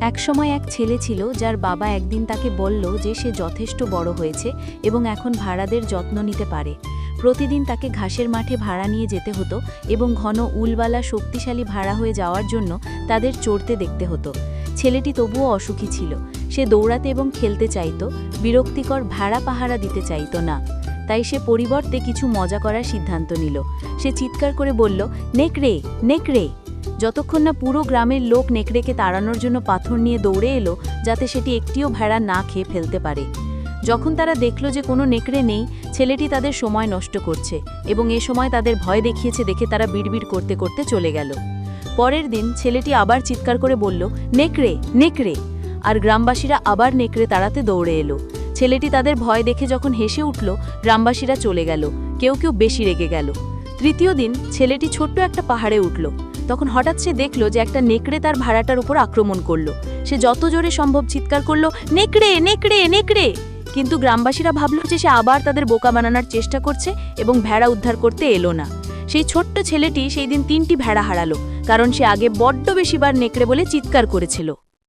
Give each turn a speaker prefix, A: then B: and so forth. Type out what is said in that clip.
A: একসময় এক ছেলে ছিল যার বাবা একদিন তাকে বলল যে সে যথেষ্ট বড় হয়েছে এবং এখন ভাড়াদের যত্ন নিতে পারে। প্রতিদিন তাকে ঘাসের মাঠে ভাড়া নিয়ে যেতে হতো এবং ঘন উলওয়ালা শক্তিশালী ভাড়া হয়ে যাওয়ার জন্য তাদের চড়তে দেখতে হতো। ছেলেটি তবুও অসুখী ছিল। সে দৌড়াতে এবং খেলতে চাইত, বিরক্তিকর ভাড়া পাহারা দিতে চাইত না। তাই সে পরিবর্তে কিছু মজা করার সিদ্ধান্ত নিল। সে চিৎকার করে বলল, নেকড়ে নেকড়ে। যতক্ষণ না পুরো গ্রামের লোক নেকড়েকে তাড়ানোর জন্য পাথর নিয়ে দৌড়ে এলো, যাতে সেটি একটিও ভেড়া না খেয়ে ফেলতে পারে। যখন তারা দেখল যে কোনো নেকড়ে নেই, ছেলেটি তাদের সময় নষ্ট করছে এবং এ সময় তাদের ভয় দেখিয়েছে দেখে তারা বিড়বিড় করতে করতে চলে গেল। পরের দিন ছেলেটি আবার চিৎকার করে বলল, নেকড়ে নেকড়ে। আর গ্রামবাসীরা আবার নেকড়ে তাড়াতে দৌড়ে এলো। ছেলেটি তাদের ভয় দেখে যখন হেসে উঠল, গ্রামবাসীরা চলে গেল, কেউ কেউ বেশি রেগে গেল। তৃতীয় দিন ছেলেটি ছোট্ট একটা পাহাড়ে উঠল। তখন হঠাৎ সে দেখল যে একটা নেকড়ে তার ভাড়াটার উপর আক্রমণ করল। সে যত জোরে সম্ভব চিৎকার করল, নেকড়ে নেকড়ে নেকড়ে। কিন্তু গ্রামবাসীরা ভাবল যে সে আবার তাদের বোকা বানানোর চেষ্টা করছে এবং ভেড়া উদ্ধার করতে এলো না। সেই ছোট্ট ছেলেটি সেই দিন 3টি ভেড়া হারালো, কারণ সে আগে বড্ড বেশিবার নেকড়ে বলে চিৎকার করেছিল।